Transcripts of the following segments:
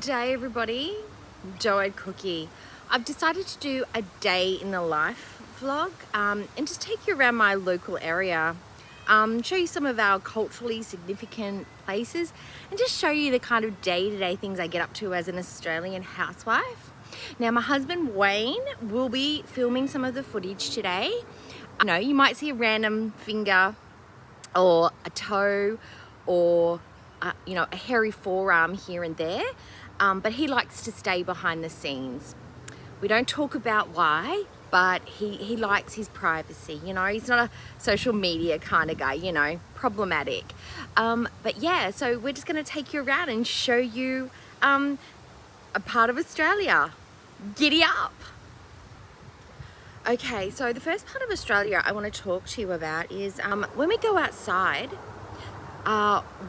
G'day everybody, Joe Cookie. I've decided to do a day in the life vlog and just take you around my local area, show you some of our culturally significant places and just show you the kind of day-to-day things I get up to as an Australian housewife. Now my husband Wayne will be filming some of the footage today. You might see a random finger or a toe or a hairy forearm here and there, but he likes to stay behind the scenes. We don't talk about why, but he likes his privacy. He's not a social media kind of guy, problematic. But yeah, so we're just going to take you around and show you a part of Australia. Giddy up! Okay, so the first part of Australia I want to talk to you about is when we go outside.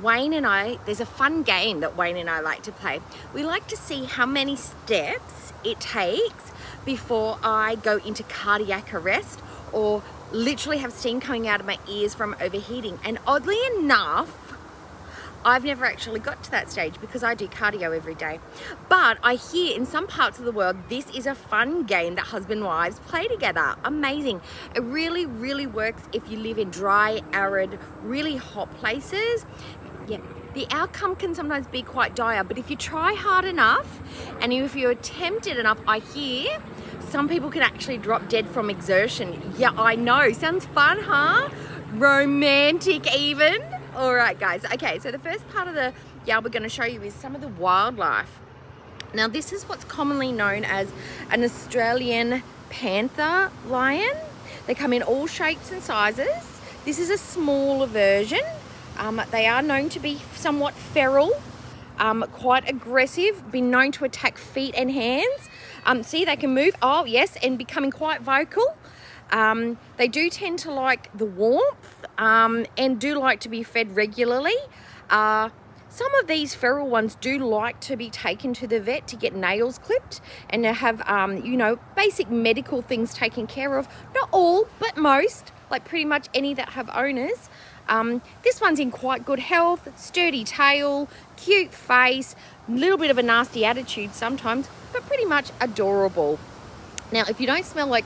Wayne and I, there's a fun game that Wayne and I like to play. We like to see how many steps it takes before I go into cardiac arrest or literally have steam coming out of my ears from overheating. And oddly enough, I've never actually got to that stage because I do cardio every day. But I hear in some parts of the world, this is a fun game that husband and wives play together. Amazing. It really, really works if you live in dry, arid, really hot places. Yeah, the outcome can sometimes be quite dire, but if you try hard enough and if you're tempted enough, I hear some people can actually drop dead from exertion. Yeah, I know. Sounds fun, huh? Romantic even. All right, guys. Okay, so the first part of the we're going to show you is some of the wildlife. Now, this is what's commonly known as an Australian panther lion. They come in all shapes and sizes. This is a smaller version. They are known to be somewhat feral, quite aggressive, been known to attack feet and hands. See, they can move. Oh, yes, and becoming quite vocal. They do tend to like the warmth and do like to be fed regularly. Some of these feral ones do like to be taken to the vet to get nails clipped and to have, basic medical things taken care of. Not all, but most, like pretty much any that have owners. This one's in quite good health, sturdy tail, cute face, little bit of a nasty attitude sometimes, but pretty much adorable. Now, if you don't smell like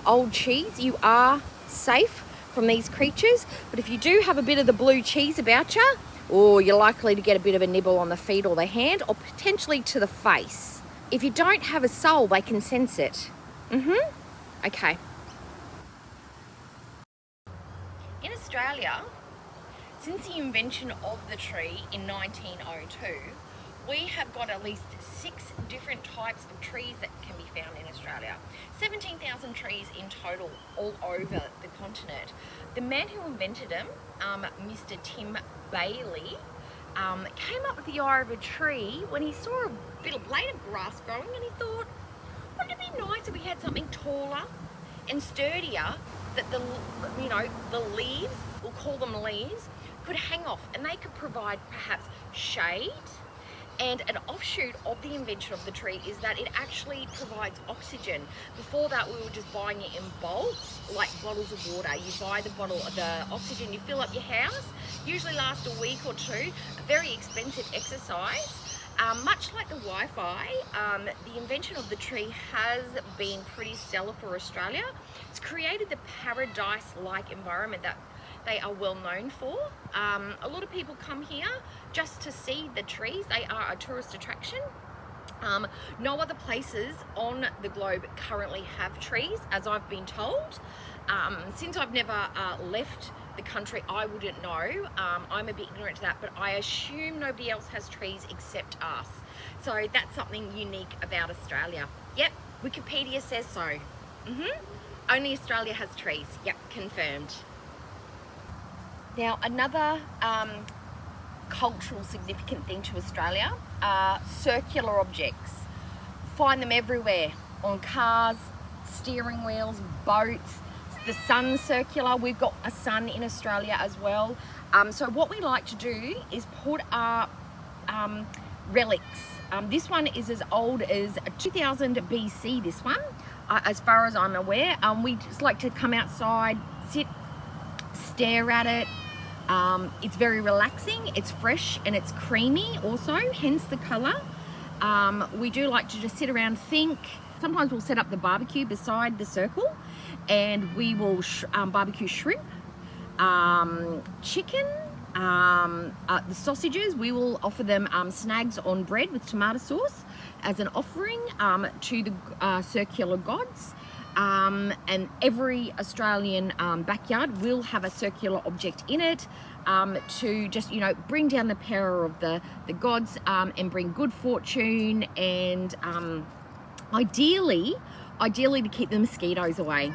old cheese, you are safe from these creatures, but if you do have a bit of the blue cheese about you, you're likely to get a bit of a nibble on the feet or the hand or potentially to the face. If you don't have a soul, they can sense it. Okay. In Australia, since the invention of the tree in 1902, we have got at least 6 different types of trees that can be found in Australia. 17,000 trees in total all over the continent. The man who invented them, Mr. Tim Bailey, came up with the eye of a tree when he saw a blade of grass growing and he thought, wouldn't it be nice if we had something taller and sturdier that the leaves, we'll call them leaves, could hang off and they could provide perhaps shade. And an offshoot of the invention of the tree is that it actually provides oxygen. Before that, we were just buying it in bulk, like bottles of water. You buy the bottle of the oxygen, you fill up your house, usually lasts a week or two, a very expensive exercise. Much like the Wi-Fi, the invention of the tree has been pretty stellar for Australia. It's created the paradise-like environment that they are well known for. A lot of people come here just to see the trees. They are a tourist attraction. No other places on the globe currently have trees, as I've been told. Since I've never left the country, I wouldn't know. I'm a bit ignorant to that, but I assume nobody else has trees except us. So that's something unique about Australia. Yep, Wikipedia says so. Only Australia has trees. Yep, confirmed. Now, another cultural significant thing to Australia are circular objects. Find them everywhere, on cars, steering wheels, boats. The sun's circular. We've got a sun in Australia as well. So what we like to do is put our relics. This one is as old as 2000 BC, this one, as far as I'm aware. We just like to come outside, sit, stare at it. It's very relaxing, it's fresh and it's creamy also, hence the colour. We do like to just sit around, think. Sometimes we'll set up the barbecue beside the circle, and we will barbecue shrimp, chicken, the sausages. We will offer them snags on bread with tomato sauce as an offering to the circular gods. And every Australian backyard will have a circular object in it to just, you know, bring down the power of the gods and bring good fortune and ideally to keep the mosquitoes away.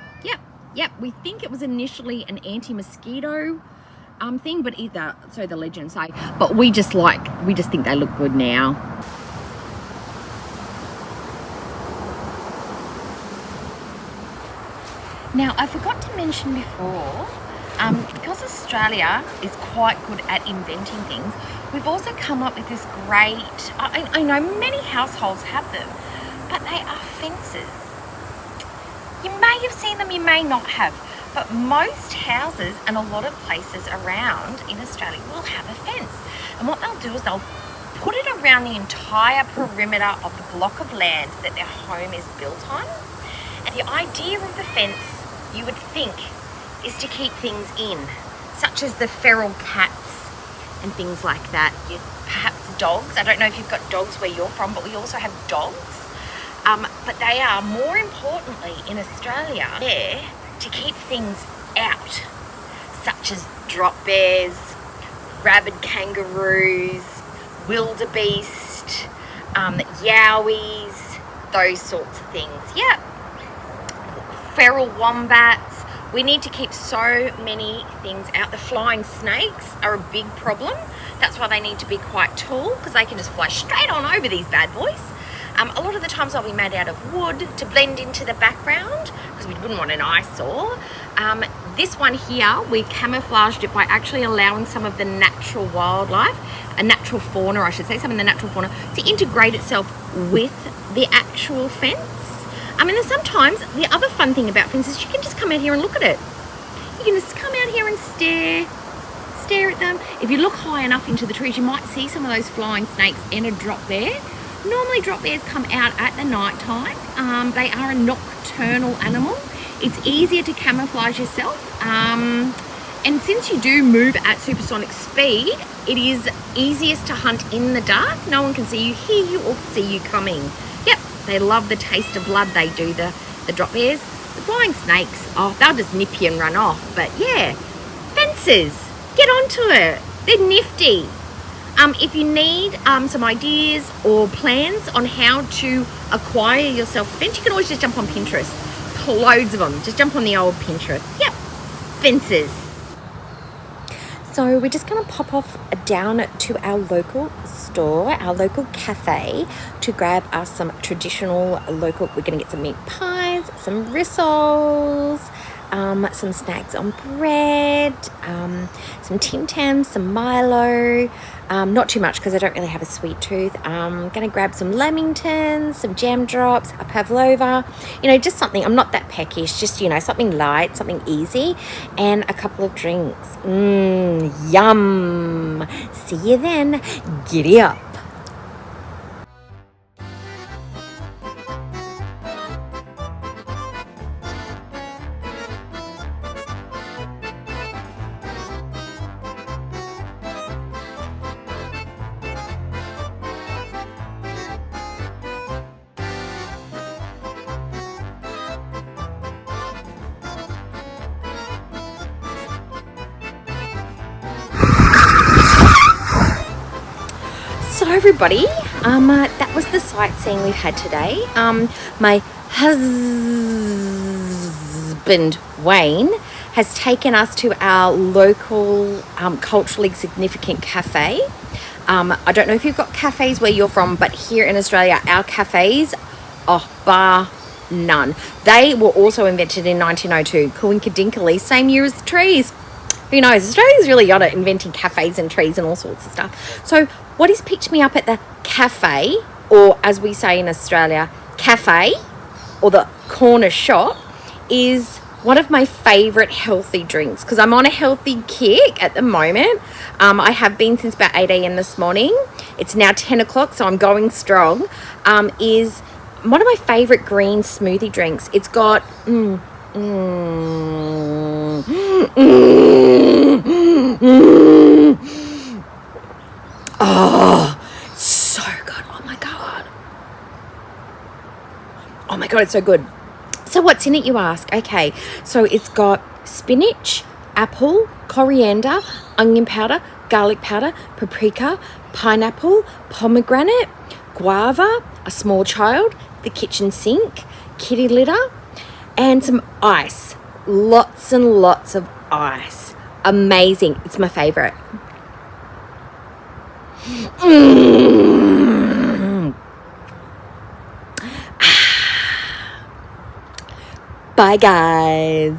Yep, we think it was initially an anti-mosquito thing, but so the legends say, but we just think they look good now. Now, I forgot to mention before, because Australia is quite good at inventing things, we've also come up with this great, I know many households have them, but they are fences. You may have seen them, you may not have, but most houses and a lot of places around in Australia will have a fence. And what they'll do is they'll put it around the entire perimeter of the block of land that their home is built on. And the idea of the fence, you would think, is to keep things in, such as the feral cats and things like that. Perhaps dogs. I don't know if you've got dogs where you're from, but we also have dogs. But they are, more importantly in Australia, there to keep things out, such as drop bears, rabid kangaroos, wildebeest, yowies, those sorts of things. Yep. Feral wombats. We need to keep so many things out. The flying snakes are a big problem. That's why they need to be quite tall, because they can just fly straight on over these bad boys. A lot of the times they'll be made out of wood to blend into the background, because we wouldn't want an eyesore. This one here, we camouflaged it by actually allowing some of the natural wildlife, a natural fauna, I should say, some of the natural fauna, to integrate itself with the actual fence. I mean, sometimes the other fun thing about fences is you can just come out here and look at it. You can just come out here and stare at them. If you look high enough into the trees, you might see some of those flying snakes and a drop bear. Normally drop bears come out at the night time. They are a nocturnal animal. It's easier to camouflage yourself. And since you do move at supersonic speed, it is easiest to hunt in the dark. No one can see you, hear you, or see you coming. Yep, they love the taste of blood, they do, the drop bears. The flying snakes, oh, they'll just nip you and run off. But yeah, fences, get onto it. They're nifty. If you need some ideas or plans on how to acquire yourself a fence, you can always just jump on Pinterest. Loads of them. Just jump on the old Pinterest. Yep, fences. So we're just going to pop off down to our local store, our local cafe, to grab us some traditional local. We're going to get some meat pies, some rissoles, some snacks on bread, some Tim Tams, some Milo. Not too much because I don't really have a sweet tooth. I'm going to grab some lamingtons, some jam drops, a pavlova, you know, just something. I'm not that peckish, just, you know, something light, something easy, and a couple of drinks. Yum. See you then. Giddy up. So everybody, that was the sightseeing we've had today. My husband Wayne has taken us to our local culturally significant cafe. I don't know if you've got cafes where you're from, but here in Australia, our cafes, bar none. They were also invented in 1902, coinkadinkly, same year as the trees. Who knows? Australia's really good at inventing cafes and trees and all sorts of stuff. So what has picked me up at the cafe, or as we say in Australia, cafe, or the corner shop, is one of my favorite healthy drinks, because I'm on a healthy kick at the moment. I have been since about 8 a.m. this morning. It's now 10 o'clock, so I'm going strong. Is one of my favorite green smoothie drinks. It's got oh, it's so good. Oh my god. Oh my god, it's so good. So what's in it, you ask? Okay, so it's got spinach, apple, coriander, onion powder, garlic powder, paprika, pineapple, pomegranate, guava, a small child, the kitchen sink, kitty litter, and some ice. Lots and lots of ice. Amazing. It's my favorite. Bye, guys.